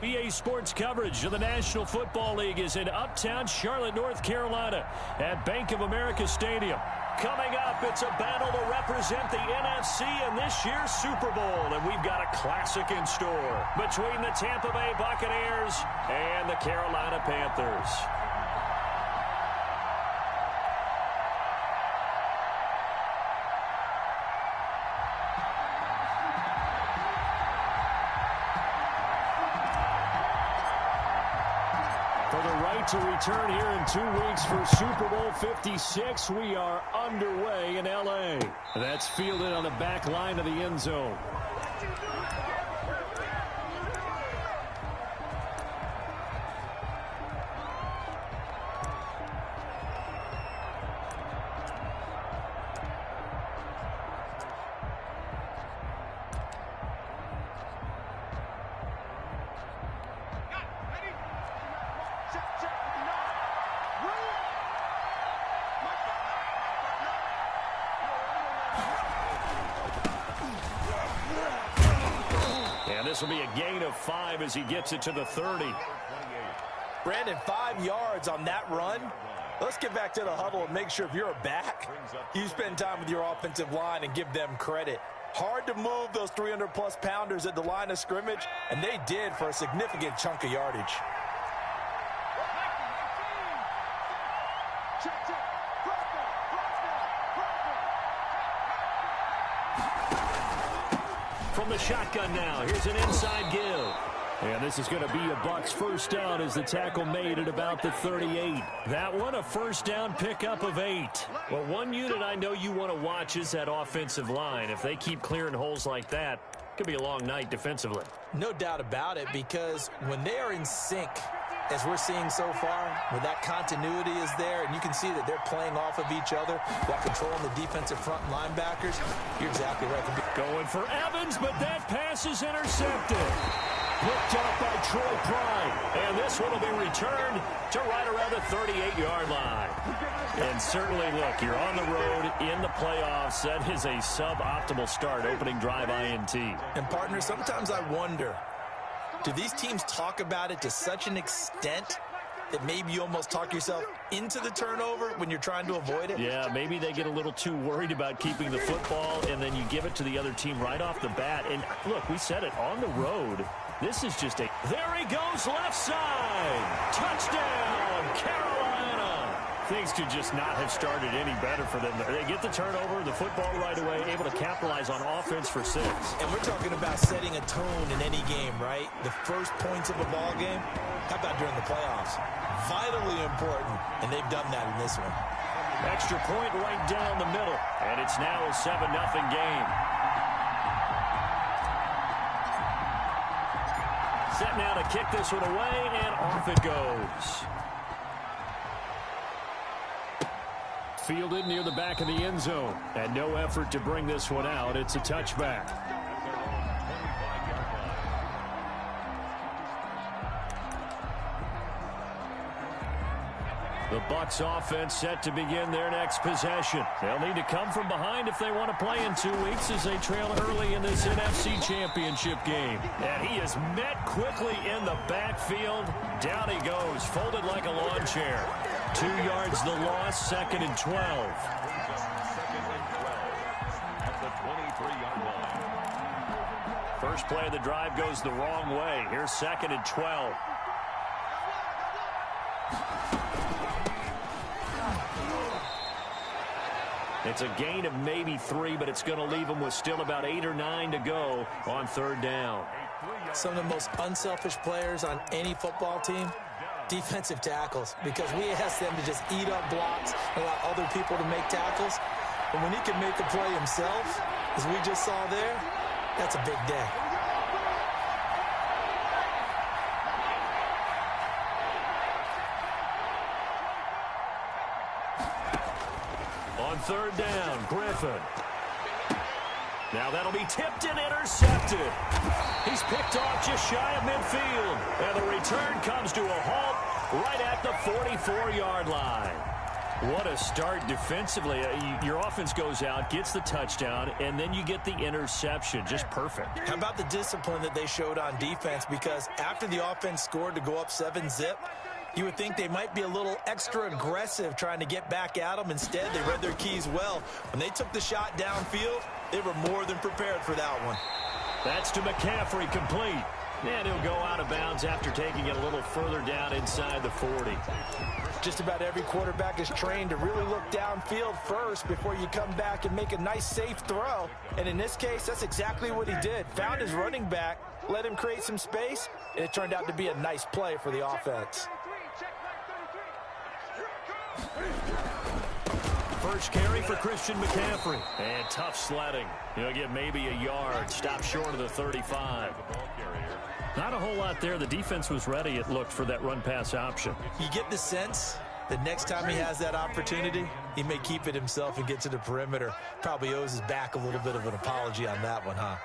EA Sports coverage of the National Football League is in uptown Charlotte, North Carolina at Bank of America Stadium. Coming up, it's a battle to represent the NFC in this year's Super Bowl, and we've got a classic in store between the Tampa Bay Buccaneers and the Carolina Panthers. To return here in 2 weeks for Super Bowl 56. We are underway in L.A. That's fielded on the back line of the end zone. This will be a gain of 5 as he gets it to the 30. Brandon, 5 yards on that run. Let's get back to the huddle and make sure if you're a back, you spend time with your offensive line and give them credit. Hard to move those 300-plus pounders at the line of scrimmage, and they did for a significant chunk of yardage. From the shotgun now, here's an inside give. And this is going to be a Bucs first down as the tackle made at about the 38. That one, a first down pickup of 8. Well, one unit I know you want to watch is that offensive line. If they keep clearing holes like that, it could be a long night defensively. No doubt about it, because when they are in sync, as we're seeing so far, where that continuity is there, and you can see that they're playing off of each other while controlling the defensive front linebackers, you're exactly right. Going for Evans, but that pass is intercepted. Picked up by Troy Pride. And this one will be returned to right around the 38-yard line. And certainly, look, you're on the road in the playoffs. That is a suboptimal start, opening drive INT. And, partner, sometimes I wonder, do these teams talk about it to such an extent that maybe you almost talk yourself into the turnover when you're trying to avoid it? Yeah, maybe they get a little too worried about keeping the football, and then you give it to the other team right off the bat. And, look, we said it, on the road, this is just a... There he goes, left side. Touchdown, Carolina. Things could just not have started any better for them. They get the turnover, the football right away, able to capitalize on offense for 6. And we're talking about setting a tone in any game, right? The first points of a ball game, how about during the playoffs? Vitally important, and they've done that in this one. Extra point right down the middle, and it's now a 7-0 game. Set now to kick this one away, and off it goes. Fielded near the back of the end zone, and no effort to bring this one out. It's a touchback. The Bucs offense set to begin their next possession. They'll need to come from behind if they want to play in 2 weeks as they trail early in this NFC Championship game. And he is met quickly in the backfield. Down he goes, folded like a lawn chair. 2 yards the loss, 2nd and 12. First play of the drive goes the wrong way. Here's 2nd and 12. It's a gain of maybe 3, but it's going to leave them with still about 8 or 9 to go on 3rd down. Some of the most unselfish players on any football team, defensive tackles, because we ask them to just eat up blocks and allow other people to make tackles. But when he can make a play himself, as we just saw there, that's a big day. On 3rd down, Griffin. Now that'll be tipped and intercepted. He's picked off just shy of midfield. And the return comes to a halt right at the 44-yard line. What a start defensively. Your offense goes out, gets the touchdown, and then you get the interception. Just perfect. How about the discipline that they showed on defense? Because after the offense scored to go up 7-zip, you would think they might be a little extra aggressive trying to get back at them. Instead, they read their keys well. When they took the shot downfield, they were more than prepared for that one. That's to McCaffrey, complete. And he'll go out of bounds after taking it a little further down inside the 40. Just about every quarterback is trained to really look downfield first before you come back and make a nice, safe throw. And in this case, that's exactly what he did. Found his running back, let him create some space, and it turned out to be a nice play for the offense. First carry for Christian McCaffrey. And tough sledding. He'll get maybe a yard. Stop short of the 35. Not a whole lot there. The defense was ready, it looked, for that run-pass option. You get the sense that next time he has that opportunity, he may keep it himself and get to the perimeter. Probably owes his back a little bit of an apology on that one, huh?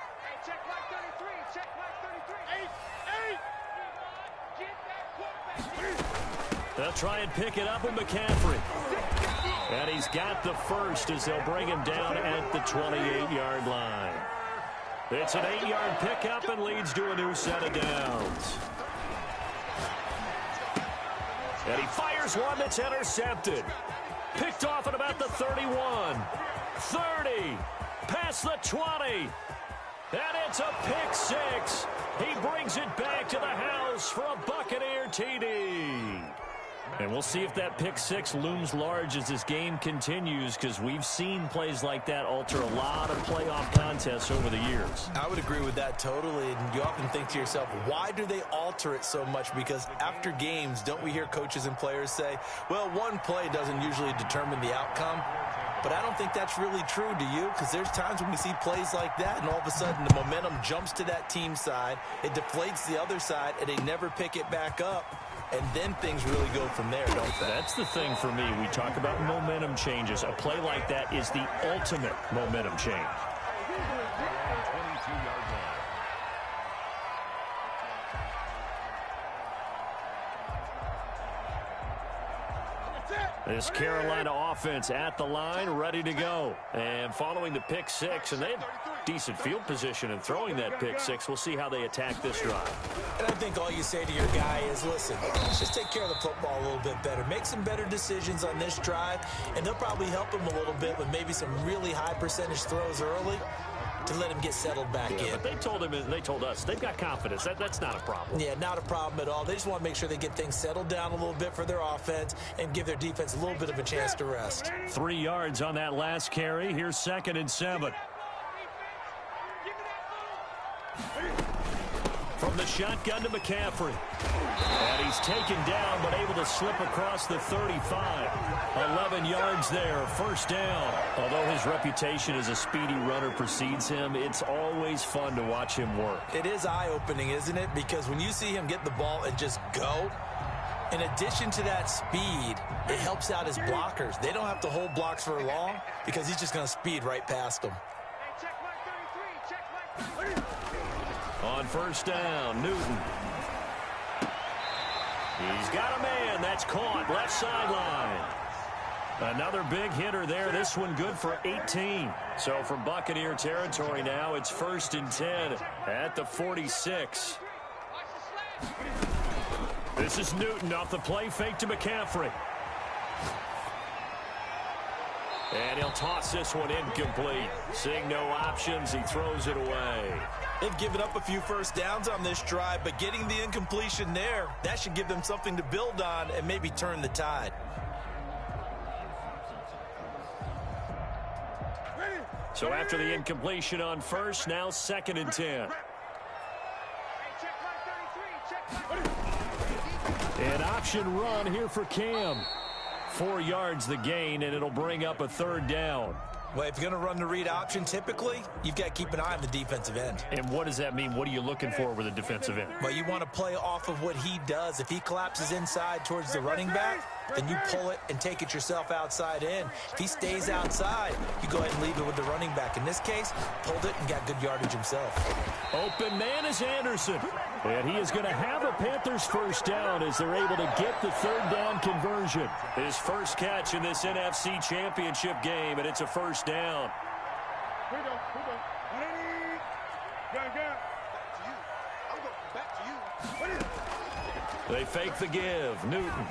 They'll try and pick it up with McCaffrey. And he's got the first as they'll bring him down at the 28-yard line. It's an 8-yard pickup and leads to a new set of downs. And he fires one that's intercepted. Picked off at about the 31. 30. Past the 20. And it's a pick six. He brings it back to the house for a Buccaneer TD. And we'll see if that pick six looms large as this game continues, because we've seen plays like that alter a lot of playoff contests over the years. I would agree with that totally. And you often think to yourself, why do they alter it so much? Because after games, don't we hear coaches and players say, well, one play doesn't usually determine the outcome. But I don't think that's really true, do you? Because there's times when we see plays like that, and all of a sudden the momentum jumps to that team side. It deflates the other side, and they never pick it back up. And then things really go from there, don't they? That's the thing for me. We talk about momentum changes. A play like that is the ultimate momentum change. This Carolina offense at the line, ready to go. And following the pick six, and they have decent field position in throwing that pick six. We'll see how they attack this drive. And I think all you say to your guy is, listen, just take care of the football a little bit better. Make some better decisions on this drive, and they'll probably help him a little bit with maybe some really high percentage throws early to let him get settled back in. But they told him, and they told us, they've got confidence. That's not a problem. Yeah, not a problem at all. They just want to make sure they get things settled down a little bit for their offense and give their defense a little bit of a chance to rest. 3 yards on that last carry. Here's 2nd and 7. From the shotgun to McCaffrey. And he's taken down, but able to slip across the 35. 11 yards there, first down. Although his reputation as a speedy runner precedes him, it's always fun to watch him work. It is eye-opening, isn't it? Because when you see him get the ball and just go, in addition to that speed, it helps out his blockers. They don't have to hold blocks for long because he's just going to speed right past them. On first down, Newton. He's got a man. That's caught. Left sideline. Another big hitter there. This one good for 18. So from Buccaneer territory now, it's 1st and 10 at the 46. This is Newton off the play fake to McCaffrey. And he'll toss this one incomplete. Seeing no options, he throws it away. They've given up a few first downs on this drive, but getting the incompletion there, that should give them something to build on and maybe turn the tide. So after the incompletion on first, now 2nd and 10. An option run here for Cam. 4 yards the gain, and it'll bring up a 3rd down. Well, if you're going to run the read option, typically, you've got to keep an eye on the defensive end. And what does that mean? What are you looking for with a defensive end? Well, you want to play off of what he does. If he collapses inside towards the running back, then you pull it and take it yourself outside in. If he stays outside, you go ahead and leave it with the running back. In this case, pulled it and got good yardage himself. Open man is Anderson. And he is going to have a Panthers first down as they're able to get the third down conversion. His first catch in this NFC Championship game, and it's a first down. Here we go. Back to you. They fake the give. Newton.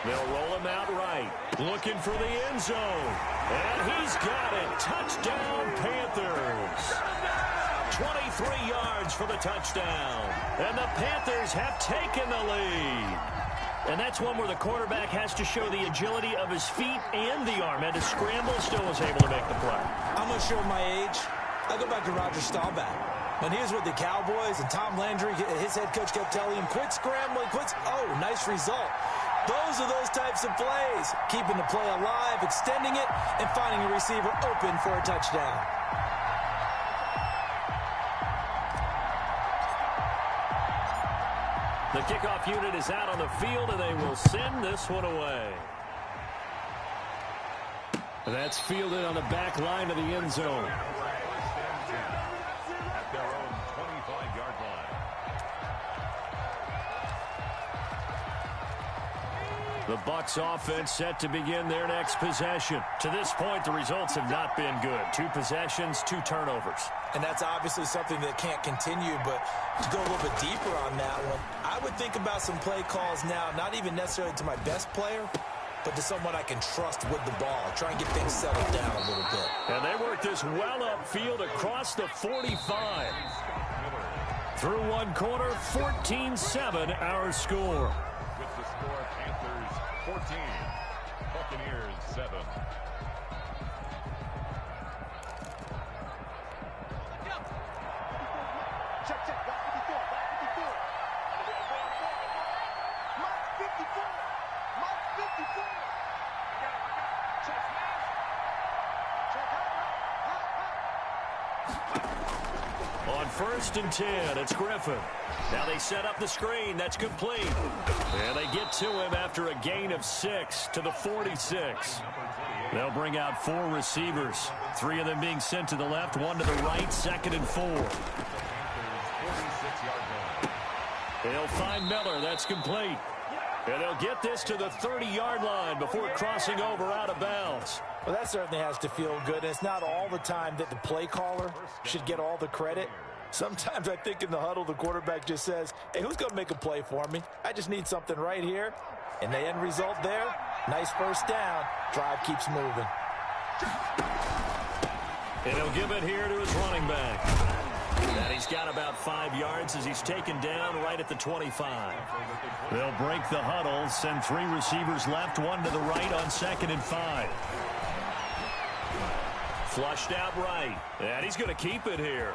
They'll roll him out right. Looking for the end zone. And he's got it. Touchdown, Panthers. 23 yards for the touchdown. And the Panthers have taken the lead. And that's one where the quarterback has to show the agility of his feet and the arm. And to scramble, still was able to make the play. I'm going to show my age. I go back to Roger Staubach. When he was with the Cowboys and Tom Landry, his head coach kept telling him, quit scrambling, quit. Oh, nice result. Those are those types of plays. Keeping the play alive, extending it, and finding a receiver open for a touchdown. The kickoff unit is out on the field, and they will send this one away. That's fielded on the back line of the end zone. At their own 25-yard line. The Bucs offense set to begin their next possession. To this point, the results have not been good. 2 possessions, 2 turnovers. And that's obviously something that can't continue, but to go a little bit deeper on that one, I would think about some play calls now, not even necessarily to my best player, but to someone I can trust with the ball. Try and get things settled down a little bit. And they work this well upfield across the 45. Through one quarter, 14-7 our score. With the score, Panthers 14, Buccaneers 7. On 1st and 10, it's Griffin. Now they set up the screen. That's complete. And they get to him after a gain of 6 to the 46. They'll bring out 4 receivers. 3 of them being sent to the left, 1 to the right, 2nd and 4. They'll find Miller. That's complete. And they'll get this to the 30-yard line before crossing over out of bounds. Well, that certainly has to feel good. And it's not all the time that the play caller should get all the credit. Sometimes I think in the huddle, the quarterback just says, hey, who's going to make a play for me? I just need something right here. And the end result there, nice first down. Drive keeps moving. And he'll give it here to his running back. And he's got about 5 yards as he's taken down right at the 25. They'll break the huddle, send 3 receivers left, 1 to the right on 2nd and 5. Flushed out right. And he's going to keep it here.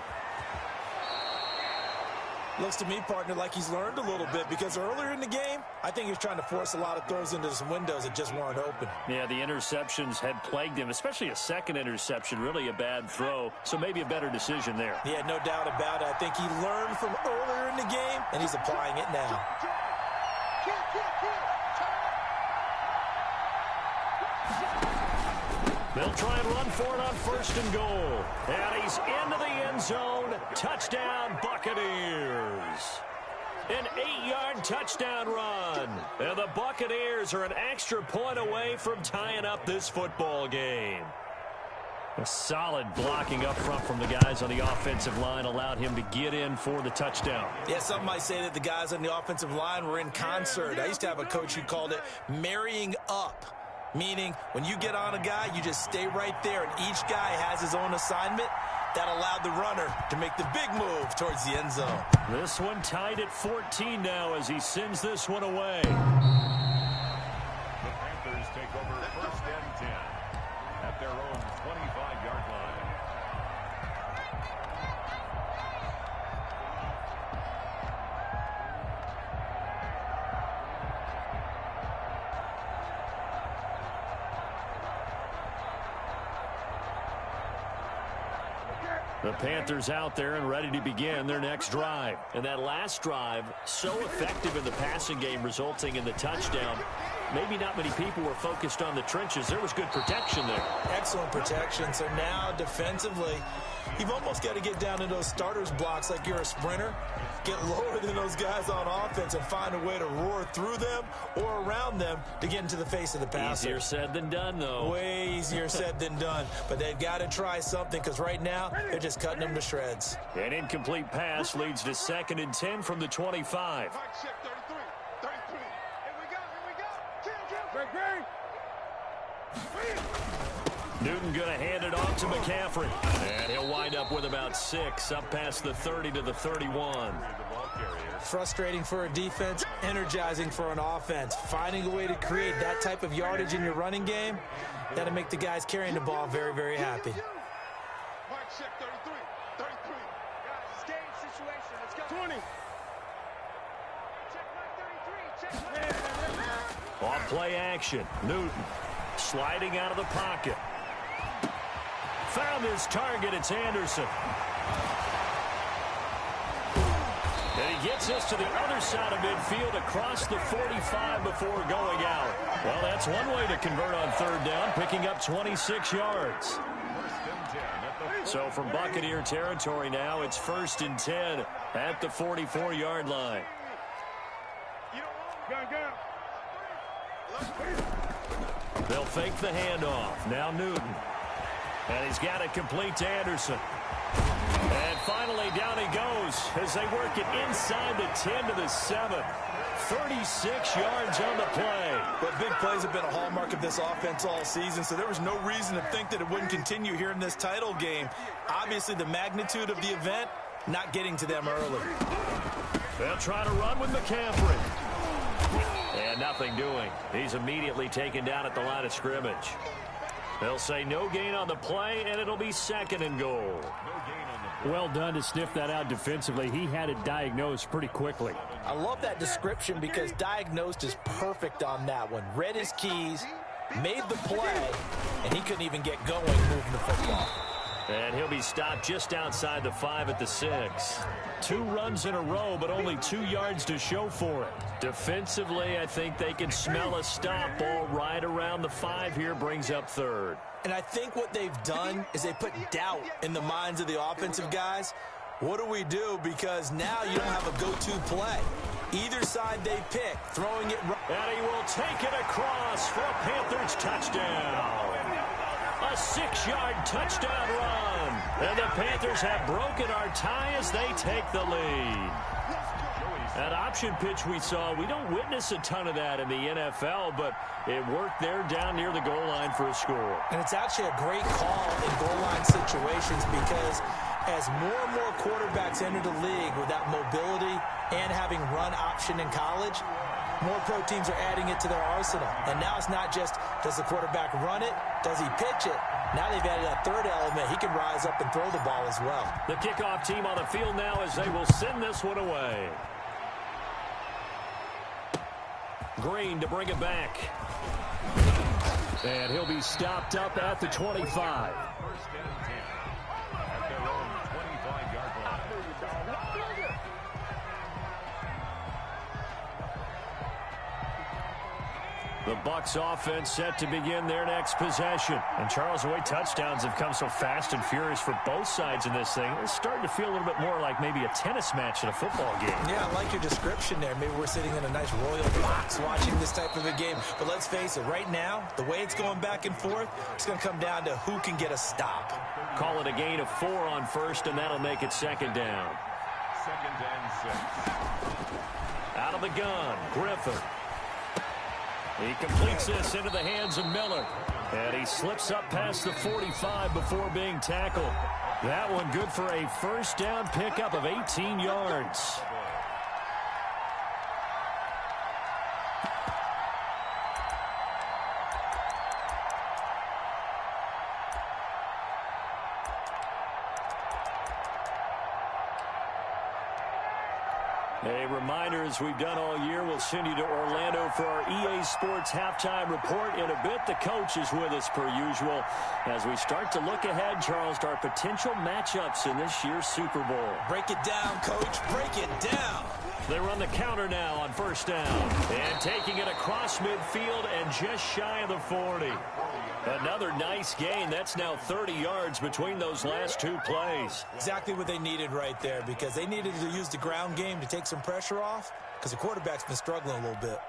Looks to me, partner, like he's learned a little bit because earlier in the game, I think he was trying to force a lot of throws into some windows that just weren't open. Yeah, the interceptions had plagued him, especially a second interception, really a bad throw. So maybe a better decision there. Yeah, no doubt about it. I think he learned from earlier in the game, and he's applying it now. They'll try and run for it on 1st and goal. And he's into the end zone. Touchdown, Buccaneers. An 8-yard touchdown run. And the Buccaneers are an extra point away from tying up this football game. A solid blocking up front from the guys on the offensive line allowed him to get in for the touchdown. Yeah, some might say that the guys on the offensive line were in concert. I used to have a coach who called it marrying up. Meaning, when you get on a guy, you just stay right there, and each guy has his own assignment. That allowed the runner to make the big move towards the end zone. This one tied at 14 now as he sends this one away. The Panthers take over 1st and 10 at their own 25-yard line. The Panthers out there and ready to begin their next drive. And that last drive, so effective in the passing game, resulting in the touchdown. Maybe not many people were focused on the trenches. There was good protection there. Excellent protection. So now defensively, you've almost got to get down to those starters blocks like you're a sprinter. Get lower than those guys on offense and find a way to roar through them or around them to get into the face of the passer. Easier said than done, though. Way easier said than done. But they've got to try something because right now they're just cutting them to shreds. An incomplete pass leads to 2nd and 10 from the 25. Newton going to hand it off to McCaffrey. And he'll wind up with about 6 up past the 30 to the 31. Frustrating for a defense, energizing for an offense. Finding a way to create that type of yardage in your running game, that'll make the guys carrying the ball very, very happy. Off play action. Newton sliding out of the pocket. Found his target. It's Anderson. And he gets us to the other side of midfield across the 45 before going out. Well, that's one way to convert on 3rd down, picking up 26 yards. So from Buccaneer territory now, it's 1st and 10 at the 44-yard line. They'll fake the handoff. Now Newton. And he's got it complete to Anderson. And finally down he goes as they work it inside the 10 to the 7. 36 yards on the play. But big plays have been a hallmark of this offense all season, so there was no reason to think that it wouldn't continue here in this title game. Obviously, the magnitude of the event not getting to them early. They'll try to run with McCaffrey. And nothing doing. He's immediately taken down at the line of scrimmage. They'll say no gain on the play, and it'll be 2nd and goal. Well done to sniff that out defensively. He had it diagnosed pretty quickly. I love that description because diagnosed is perfect on that one. Read his keys, made the play, and he couldn't even get going moving the football. And he'll be stopped just outside the 5 at the 6. 2 runs in a row, but only 2 yards to show for it. Defensively, I think they can smell a stop. Ball right around the 5 here, brings up 3rd. And I think what they've done is they put doubt in the minds of the offensive guys. What do we do? Because now you don't have a go-to play. Either side they pick, throwing it right. And he will take it across for a Panthers touchdown. A 6-yard touchdown run. And the Panthers have broken our tie as they take the lead. That option pitch we saw, we don't witness a ton of that in the NFL, but it worked there down near the goal line for a score. And it's actually a great call in goal line situations because as more and more quarterbacks enter the league with that mobility and having run option in college, more pro teams are adding it to their arsenal. And now it's not just, does the quarterback run it? Does he pitch it? Now they've added that 3rd element. He can rise up and throw the ball as well. The kickoff team on the field now as they will send this one away. Green to bring it back. And he'll be stopped up at the 25. 1st and 10 at their own 25-yard line. The Bucs offense set to begin their next possession. And Charles, the way touchdowns have come so fast and furious for both sides in this thing, it's starting to feel a little bit more like maybe a tennis match in a football game. Yeah, I like your description there. Maybe we're sitting in a nice royal box watching this type of a game. But let's face it, right now, the way it's going back and forth, it's going to come down to who can get a stop. Call it a gain of 4 on 1st, and that'll make it 2nd down. 2nd and 6. Out of the gun, Griffin. He completes this into the hands of Miller. And he slips up past the 45 before being tackled. That one good for a 1st down pickup of 18 yards. A reminder, as we've done all year, we'll send you to Orlando for our EA Sports halftime report. In a bit, the coach is with us per usual as we start to look ahead, Charles, to our potential matchups in this year's Super Bowl. Break it down, Coach. Break it down. They run the counter now on first down. And taking it across midfield and just shy of the 40. Another nice gain. That's now 30 yards between those last two plays. Exactly what they needed right there, because they needed to use the ground game to take some pressure off, because the quarterback's been struggling a little bit.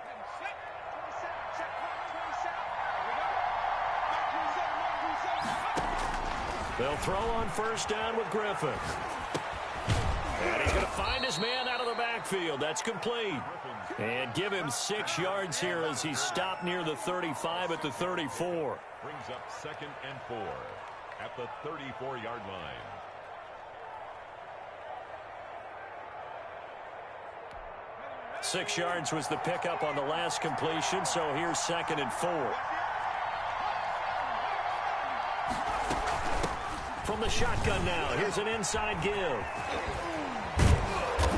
They'll throw on first down with Griffin. And he's going to find his man out of the backfield. That's complete. And give him 6 yards here as he's stopped near the 35 at the 34. Brings up 2nd and 4 at the 34-yard line. Six yards was the pickup on the last completion, so here's 2nd and 4. From the shotgun now, here's an inside give.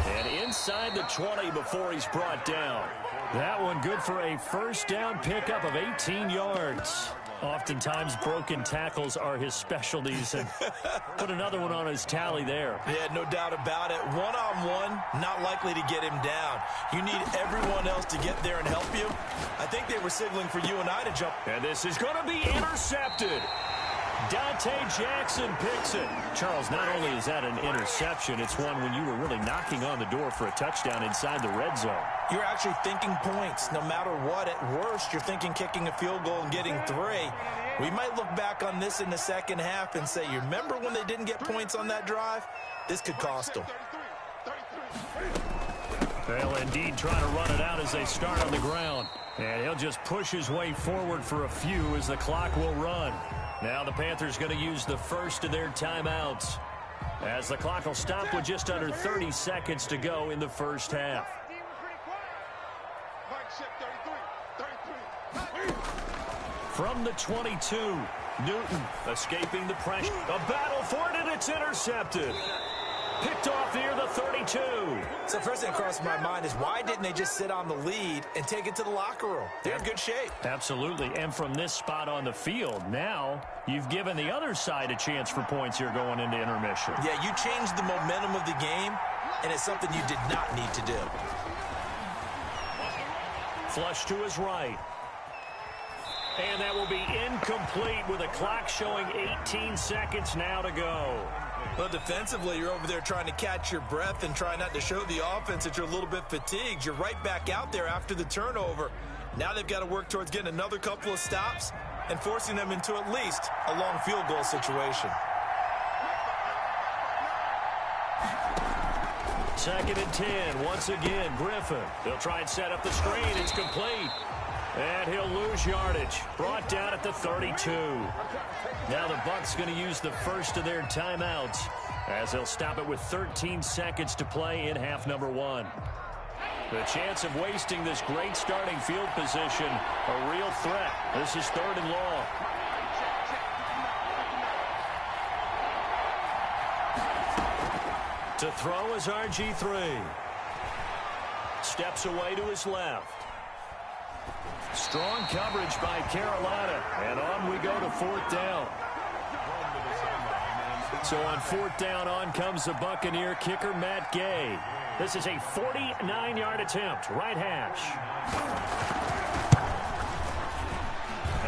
And inside the 20 before he's brought down. That one good for a first down pickup of 18 yards. Oftentimes, broken tackles are his specialties, and put another one on his tally there. Yeah, no doubt about it. One-on-one, not likely to get him down. You need everyone else to get there and help you. I think they were signaling for you and I to jump. And this is going to be intercepted. Dante Jackson picks it. Charles, not only is that an interception, it's one when you were really knocking on the door for a touchdown inside the red zone. You're actually thinking points. No matter what, at worst, you're thinking kicking a field goal and getting 3. We might look back on this in the second half and say, you remember when they didn't get points on that drive? This could cost them. They'll indeed try to run it out as they start on the ground. And he'll just push his way forward for a few as the clock will run. Now the Panthers going to use the first of their timeouts as the clock will stop with just under 30 seconds to go in the first half. From the 22, Newton escaping the pressure. A battle for it, and it's intercepted. Picked off near the 32. So first thing across my mind is, why didn't they just sit on the lead and take it to the locker room? They're in good shape. Absolutely. And from this spot on the field, now you've given the other side a chance for points here going into intermission. Yeah, you changed the momentum of the game, and it's something you did not need to do. Flush to his right. And that will be incomplete with a clock showing 18 seconds now to go. Well, defensively, you're over there trying to catch your breath and try not to show the offense that you're a little bit fatigued. You're right back out there after the turnover. Now they've got to work towards getting another couple of stops and forcing them into at least a long field goal situation. 2nd and 10. Once again, Griffin. They'll try and set up the screen. It's complete. And he'll lose yardage. Brought down at the 32. Now the Bucs going to use the first of their timeouts as they'll stop it with 13 seconds to play in half number 1. The chance of wasting this great starting field position, a real threat. This is 3rd and long. To throw is RG3. Steps away to his left. Strong coverage by Carolina, and on we go to 4th down. So on 4th down, on comes the Buccaneer kicker, Matt Gay. This is a 49-yard attempt, right hash.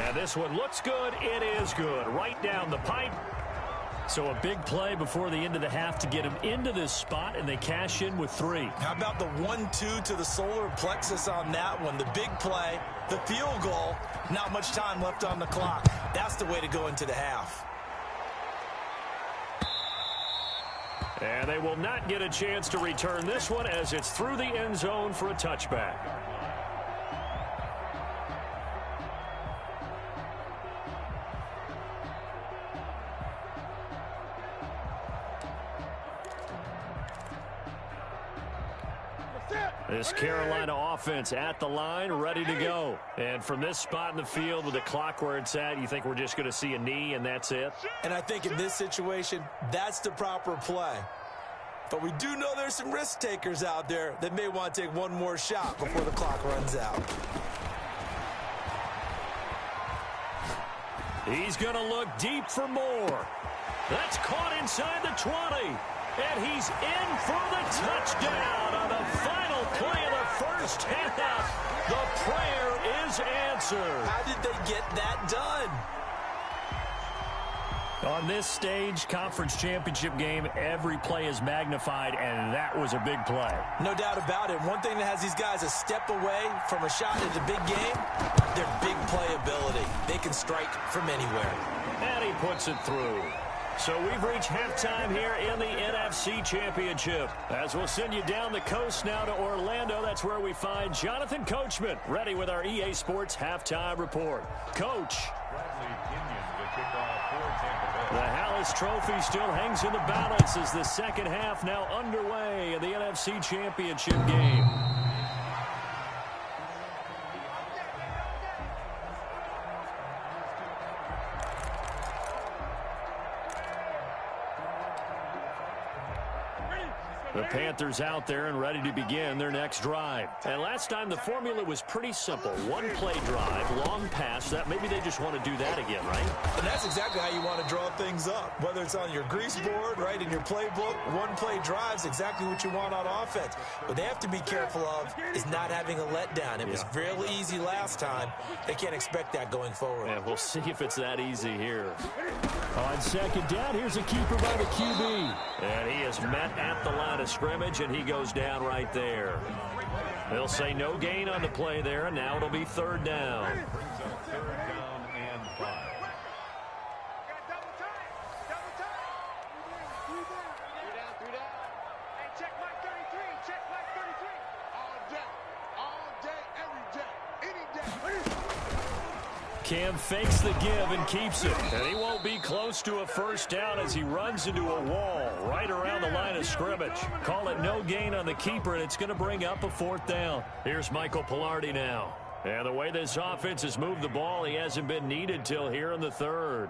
And this one looks good. It is good. Right down the pipe. So a big play before the end of the half to get him into this spot, and they cash in with 3. How about the 1-2 to the solar plexus on that one? The big play, the field goal, not much time left on the clock. That's the way to go into the half. And they will not get a chance to return this one as it's through the end zone for a touchback. This Carolina offense at the line, ready to go. And from this spot in the field with the clock where it's at, you think we're just going to see a knee and that's it? And I think in this situation, that's the proper play. But we do know there's some risk takers out there that may want to take one more shot before the clock runs out. He's going to look deep for more. That's caught inside the 20. And he's in for the touchdown on the final play of the first half. The prayer is answered. How did they get that done? On this stage, conference championship game, every play is magnified, and that was a big play. No doubt about it. One thing that has these guys a step away from a shot at a big game, their big play ability. They can strike from anywhere. And he puts it through. So we've reached halftime here in the NFC Championship. As we'll send you down the coast now to Orlando, that's where we find Jonathan Coachman, ready with our EA Sports Halftime Report. Coach. The Hallis Trophy still hangs in the balance as the second half now underway in the NFC Championship game. The Panthers out there and ready to begin their next drive. And last time the formula was pretty simple. One play drive, long pass. That maybe they just want to do that again, right? And that's exactly how you want to draw things up. Whether it's on your grease board, right, in your playbook, one play drives exactly what you want on offense. What they have to be careful of is not having a letdown. It was really easy last time. They can't expect that going forward. Yeah, we'll see if it's that easy here. On second down, here's a keeper by the QB. And he is met at the line of scrimmage, and he goes down right there. They'll say no gain on the play there, and now it'll be third down. Third down and 5. Check Mike 33. Check Mike 33. All day, every day, any day. Cam fakes the give and keeps it. And he won't be close to a first down as he runs into a wall right around the line of scrimmage. Call it no gain on the keeper, and it's going to bring up a fourth down. Here's Michael Pilardi now. And the way this offense has moved the ball, he hasn't been needed till here in the third.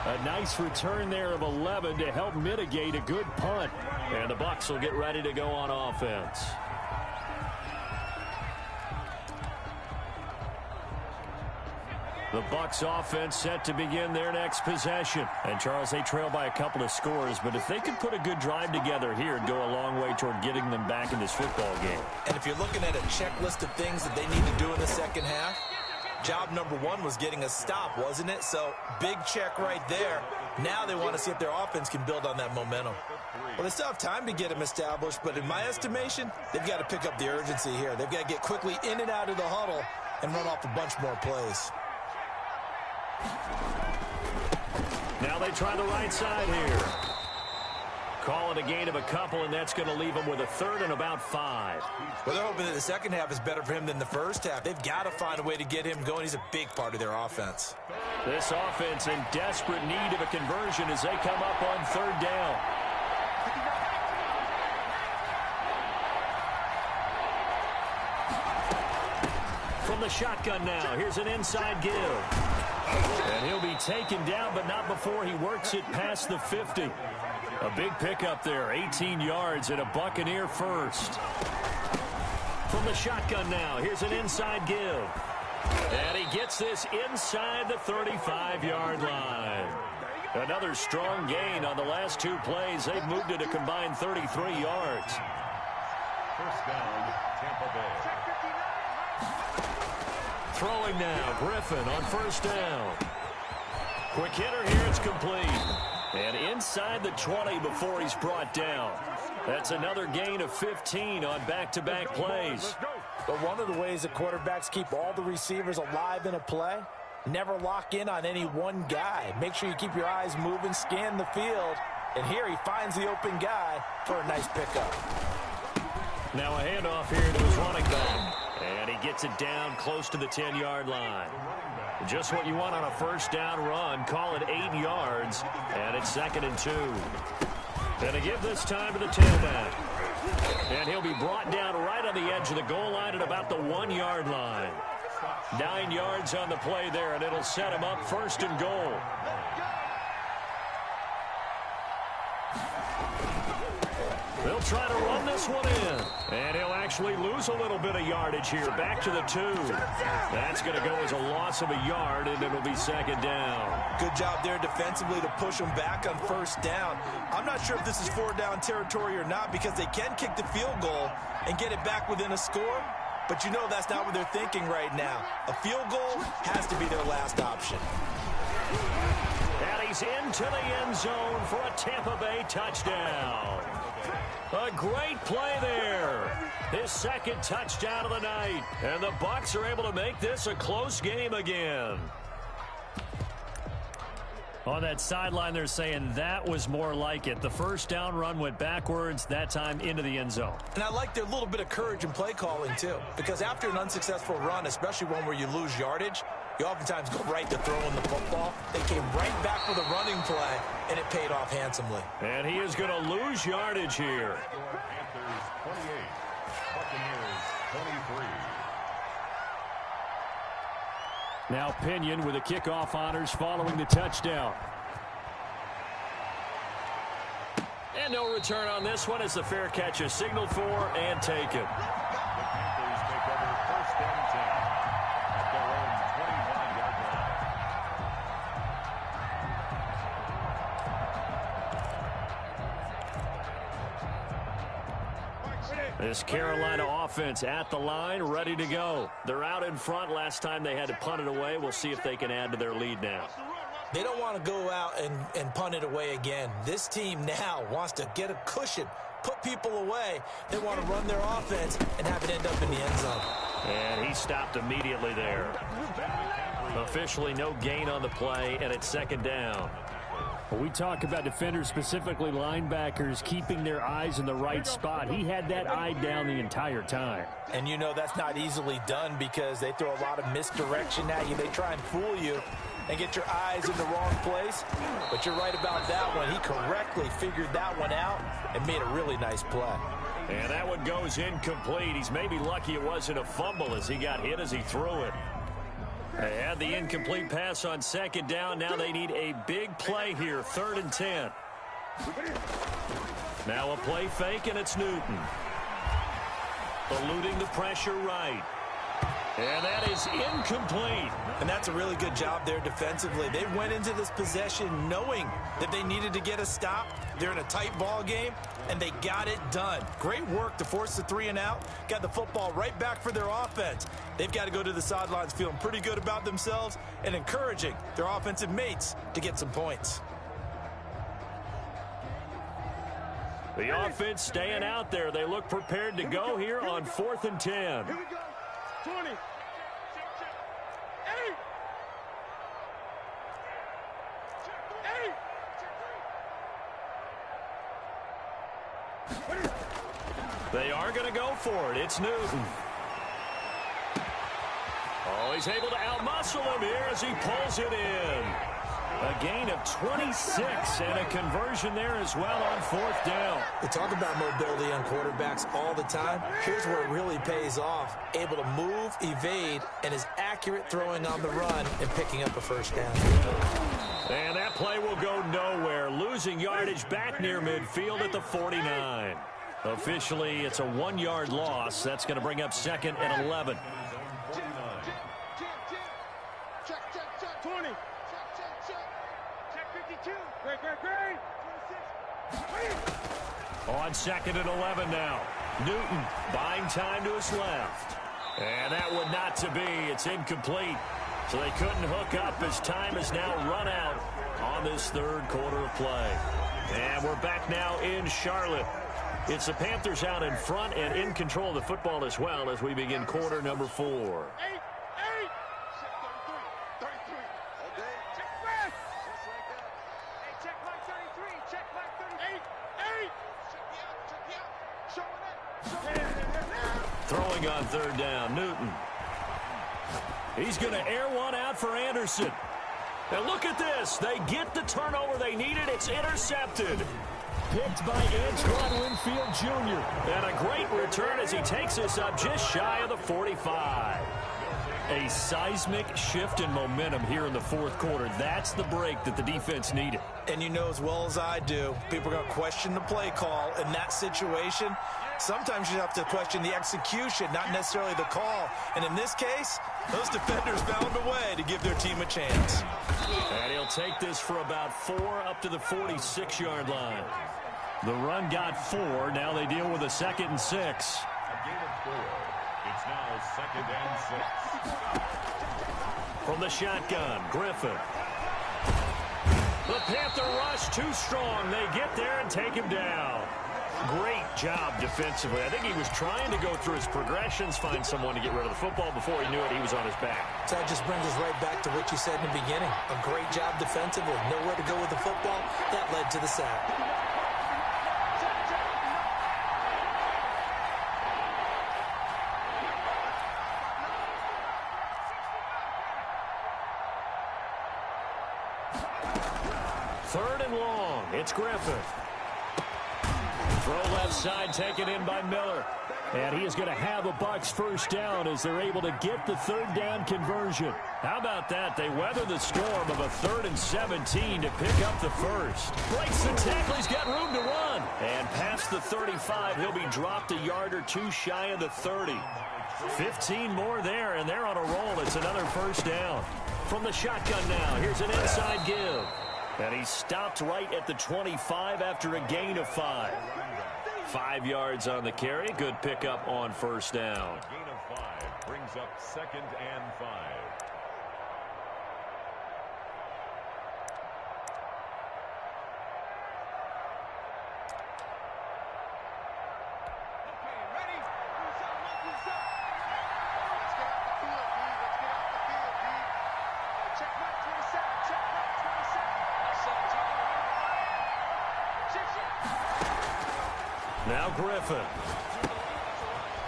A nice return there of 11 to help mitigate a good punt. And the Bucs will get ready to go on offense. The Bucs offense set to begin their next possession. And Charles, they trail by a couple of scores, but if they could put a good drive together here, it'd go a long way toward getting them back in this football game. And if you're looking at a checklist of things that they need to do in the second half, job number one was getting a stop, wasn't it? So big check right there. Now they want to see if their offense can build on that momentum. Well, they still have time to get them established, but in my estimation, they've got to pick up the urgency here. They've got to get quickly in and out of the huddle and run off a bunch more plays. Now they try the right side here. Call it a gain of a couple, and that's going to leave them with a third and about 5. Well, they're hoping that the second half is better for him than the first half. They've got to find a way to get him going. He's a big part of their offense. This offense in desperate need of a conversion as they come up on third down. From the shotgun now, here's an inside give. And he'll be taken down, but not before he works it past the 50. A big pickup there, 18 yards and a Buccaneer first. From the shotgun now, here's an inside give. And he gets this inside the 35-yard line. Another strong gain on the last two plays. They've moved it a combined 33 yards. First down, Tampa Bay. Throwing now, Griffin on first down. Quick hitter here, it's complete. And inside the 20 before he's brought down. That's another gain of 15 on back-to-back plays. But one of the ways that quarterbacks keep all the receivers alive in a play, never lock in on any one guy. Make sure you keep your eyes moving, scan the field. And here he finds the open guy for a nice pickup. Now a handoff here to his running back. And he gets it down close to the 10-yard line. Just what you want on a first down run. Call it 8 yards. And it's 2nd and 2. And a give this time to the tailback. And he'll be brought down right on the edge of the goal line at about the 1-yard line. 9 yards on the play there, and it'll set him up 1st and goal. They'll try to run this one in. And he'll actually lose a little bit of yardage here. Back to the 2. That's going to go as a loss of a yard, and it'll be 2nd down. Good job there defensively to push them back on 1st down. I'm not sure if this is 4-down territory or not because they can kick the field goal and get it back within a score. But you know that's not what they're thinking right now. A field goal has to be their last option. And he's into the end zone for a Tampa Bay touchdown. A great play there. His 2nd touchdown of the night. And the Bucs are able to make this a close game again. On that sideline, they're saying that was more like it. The 1st down run went backwards, that time into the end zone. And I like their little bit of courage in play calling, too. Because after an unsuccessful run, especially one where you lose yardage, you oftentimes go right to throwing the football. They came right back with a running play, and it paid off handsomely. And he is going to lose yardage here. Panthers 28, Buccaneers 23. Now Pinion with the kickoff honors following the touchdown. And no return on this one as the fair catch is signaled for and taken. The Panthers take over 1st and 10 at their own 25-yard line. This Carolina offense at the line, ready to go. They're out in front. Last time they had to punt it away. We'll see if they can add to their lead now. They don't want to go out and punt it away again. This team now wants to get a cushion, put people away. They want to run their offense and have it end up in the end zone. And he stopped immediately there. Officially no gain on the play, and it's 2nd down. When we talk about defenders, specifically linebackers, keeping their eyes in the right spot. He had that eye down the entire time. And you know that's not easily done because they throw a lot of misdirection at you. They try and fool you and get your eyes in the wrong place. But you're right about that one. He correctly figured that one out and made a really nice play. And that one goes incomplete. He's maybe lucky it wasn't a fumble as he got hit as he threw it. They had the incomplete pass on 2nd down. Now they need a big play here, 3rd and 10. Now a play fake, and it's Newton. Eluding the pressure right. And that is incomplete. And that's a really good job there defensively. They went into this possession knowing that they needed to get a stop. They're in a tight ball game, and they got it done. Great work to force the 3 and out. Got the football right back for their offense. They've got to go to the sidelines feeling pretty good about themselves and encouraging their offensive mates to get some points. The offense staying out there. They look prepared to go here on 4th and 10. Here we go. 20. 8. They are going to go for it. It's Newton. Oh, he's able to outmuscle him here as he pulls it in. A gain of 26 and a conversion there as well on 4th down. We talk about mobility on quarterbacks all the time. Here's where it really pays off. Able to move, evade, and is accurate throwing on the run and picking up a 1st down. And that play will go nowhere. Losing yardage back near midfield at the 49. Officially, it's a 1-yard loss. That's going to bring up 2nd and 11. Check, 20. Check 52. Great. 26. On 2nd and 11 now. Newton buying time to his left. And that would not to be. It's incomplete. So they couldn't hook up as time is now run out on this 3rd quarter of play. And we're back now in Charlotte. It's the Panthers out in front and in control of the football as well as we begin quarter number 4. 8. Check 33. Okay. Check back. Just like that. Hey, check like 33. Check like 38. 8. Check me out. Throwing on 3rd down, Newton. He's going to air one out for Anderson. And look at this. They get the turnover they needed. It's intercepted. picked by Antoine Winfield Jr. And a great return as he takes us up just shy of the 45. A seismic shift in momentum here in the fourth quarter. That's the break that the defense needed. And you know as well as I do, people are going to question the play call in that situation. Sometimes you have to question the execution, not necessarily the call. And in this case, those defenders found a way to give their team a chance. And he'll take this for about 4 up to the 46-yard line. The run got 4. Now they deal with a 2nd and 6. A gain of 4. It's now 2nd and 6. From the shotgun, Griffin. The Panther rush too strong. They get there and take him down. Great job defensively. I think he was trying to go through his progressions, find someone to get rid of the football. Before he knew it, he was on his back. So that just brings us right back to what you said in the beginning. A great job defensively. Nowhere to go with the football. That led to the sack. Third and long. It's Griffin. Throw left side taken in by Miller. And he is going to have a Bucs first down as they're able to get the third down conversion. How about that? They weather the storm of a 3rd and 17 to pick up the first. Breaks the tackle. He's got room to run. And past the 35, he'll be dropped a yard or 2 shy of the 30. 15 more there, and they're on a roll. It's another first down. From the shotgun now, here's an inside give. And he stopped right at the 25 after a gain of 5. 5 yards on the carry. Good pickup on first down. A gain of 5 brings up 2nd and 5. Now Griffin.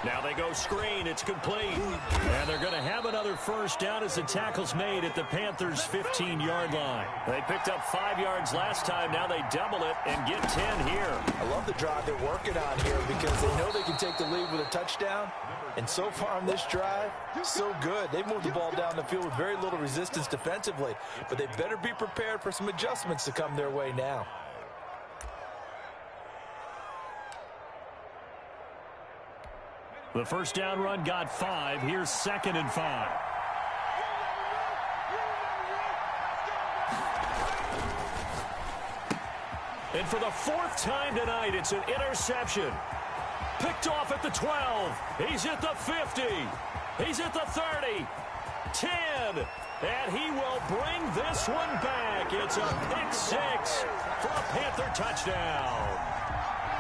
Now they go screen. It's complete. And they're going to have another first down as the tackle's made at the Panthers' 15-yard line. They picked up 5 yards last time. Now they double it and get 10 here. I love the drive they're working on here because they know they can take the lead with a touchdown. And so far on this drive, so good. They moved the ball down the field with very little resistance defensively. But they better be prepared for some adjustments to come their way now. The first down run got 5. Here's 2nd and 5. And for the 4th time tonight, it's an interception. Picked off at the 12. He's at the 50. He's at the 30. 10. And he will bring this one back. It's a pick 6 for a Panther touchdown.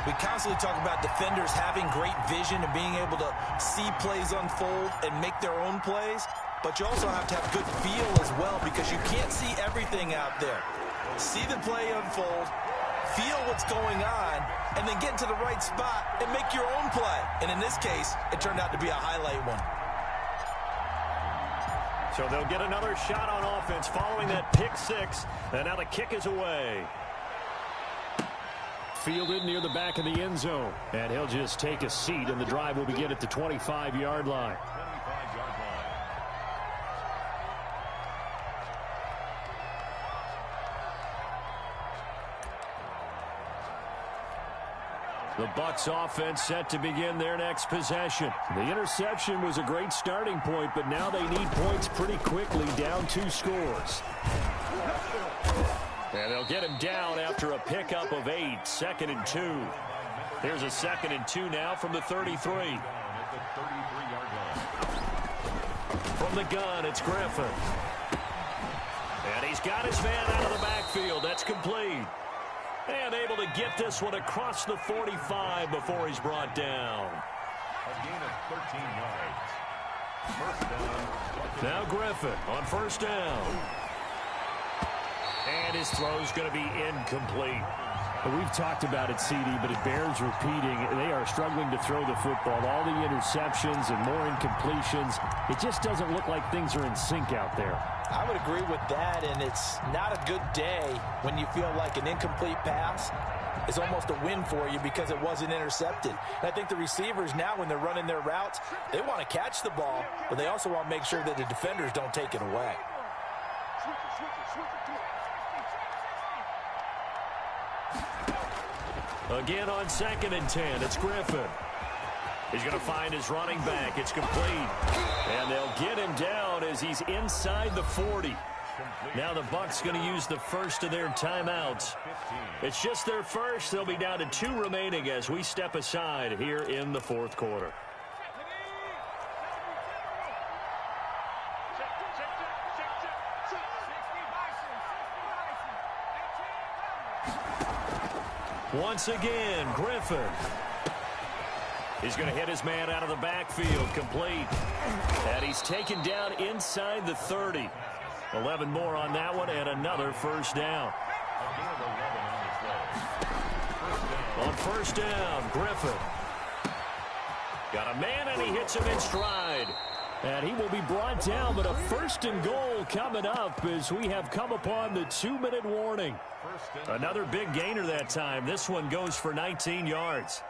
We constantly talk about defenders having great vision and being able to see plays unfold and make their own plays. But you also have to have good feel as well because you can't see everything out there. See the play unfold, feel what's going on, and then get into the right spot and make your own play. And in this case, it turned out to be a highlight one. So they'll get another shot on offense following that pick 6. And now the kick is away. Fielded near the back of the end zone. And he'll just take a seat, and the drive will begin at the 25-yard line. 25-yard line. The Bucs offense set to begin their next possession. The interception was a great starting point, but now they need points pretty quickly, down 2 scores. And they'll get him down after a pickup of 8. 2nd and 2. Here's a 2nd and 2 now from the 33. From the gun, it's Griffin. And he's got his man out of the backfield. That's complete. And able to get this one across the 45 before he's brought down. A gain of 13 yards. First down. Now Griffin on first down. And his throw's going to be incomplete. We've talked about it, CD, but it bears repeating. They are struggling to throw the football. All the interceptions and more incompletions. It just doesn't look like things are in sync out there. I would agree with that, and it's not a good day when you feel like an incomplete pass is almost a win for you because it wasn't intercepted. And I think the receivers now, when they're running their routes, they want to catch the ball, but they also want to make sure that the defenders don't take it away. Again on 2nd and 10, it's Griffin. He's going to find his running back. It's complete. And they'll get him down as he's inside the 40. Now the Bucs going to use the first of their timeouts. It's just their first. They'll be down to 2 remaining as we step aside here in the 4th quarter. Once again, Griffin. He's going to hit his man out of the backfield, complete. And he's taken down inside the 30. 11 more on that one, and another first down. On first down, Griffin. Got a man, and he hits him in stride. And he will be brought down, but a 1st and goal coming up as we have come upon the 2-minute warning. Another big gainer that time. This one goes for 19 yards.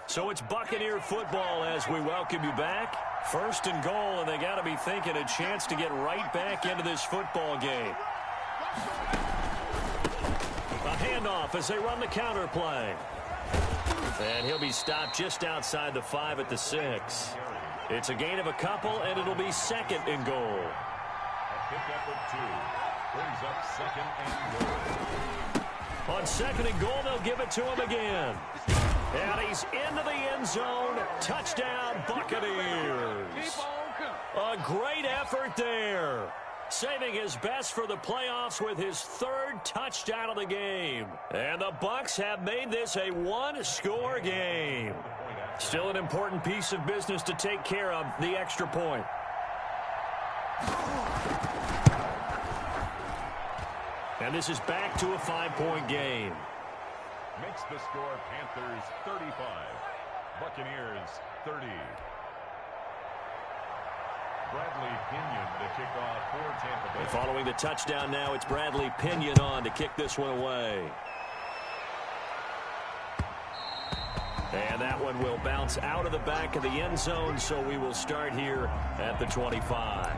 So it's Buccaneer football as we welcome you back. 1st and goal, and they got to be thinking a chance to get right back into this football game. A handoff as they run the counter play. And he'll be stopped just outside the 5 at the 6. It's a gain of a couple, and it'll be 2nd and goal. A pickup of 2 brings up 2nd and goal. On 2nd and goal, they'll give it to him again. And he's into the end zone. Touchdown, Buccaneers. A great effort there. Saving his best for the playoffs with his 3rd touchdown of the game. And the Bucs have made this a 1-score game. Still an important piece of business to take care of, the extra point. And this is back to a 5-point game. Makes the score Panthers 35, Buccaneers 30. Bradley Pinion to kick off for Tampa Bay. And following the touchdown now, it's Bradley Pinion on to kick this one away. And that one will bounce out of the back of the end zone, so we will start here at the 25.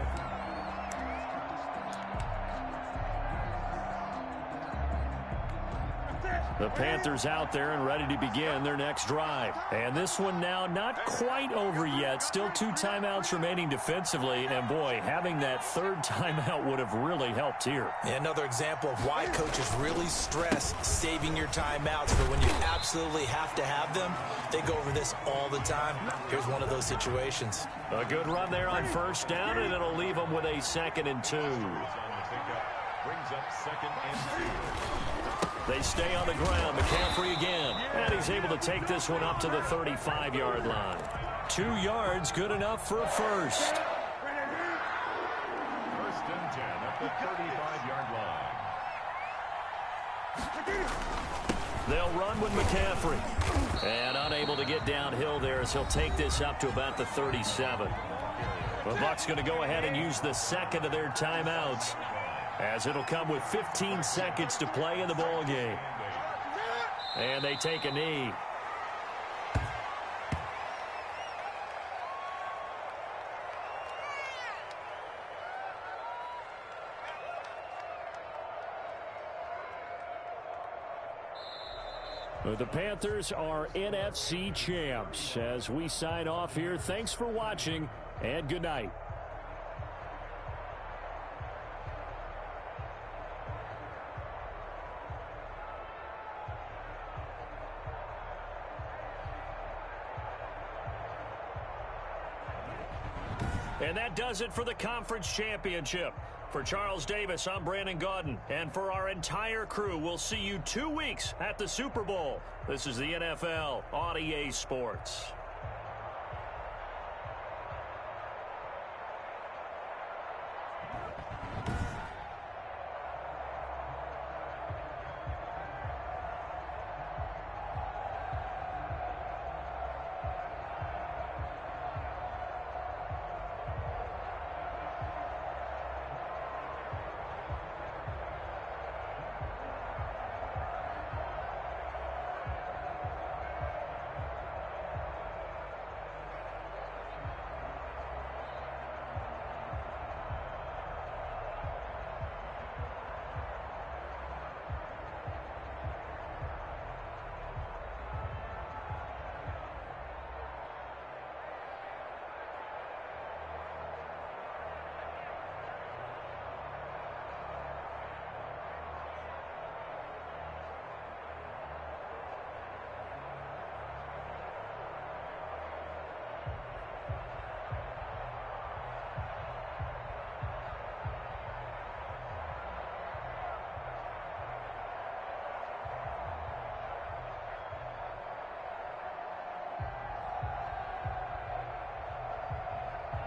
The Panthers out there and ready to begin their next drive. And this one now not quite over yet. Still 2 timeouts remaining defensively. And, boy, having that 3rd timeout would have really helped here. Another example of why coaches really stress saving your timeouts. But when you absolutely have to have them, they go over this all the time. Here's one of those situations. A good run there on 1st down, and it'll leave them with a 2nd and 2. Brings up 2nd and 2. They stay on the ground. McCaffrey again. And he's able to take this one up to the 35-yard line. 2 yards, good enough for a first. 1st and 10 at the 35-yard line. They'll run with McCaffrey. And unable to get downhill there as he'll take this up to about the 37. The Bucs going to go ahead and use the 2nd of their timeouts, as it'll come with 15 seconds to play in the ball game. And they take a knee. The Panthers are NFC champs as we sign off here. Thanks for watching, and good night. And that does it for the conference championship. For Charles Davis, I'm Brandon Gaudin. And for our entire crew, we'll see you 2 weeks at the Super Bowl. This is the NFL on EA Sports.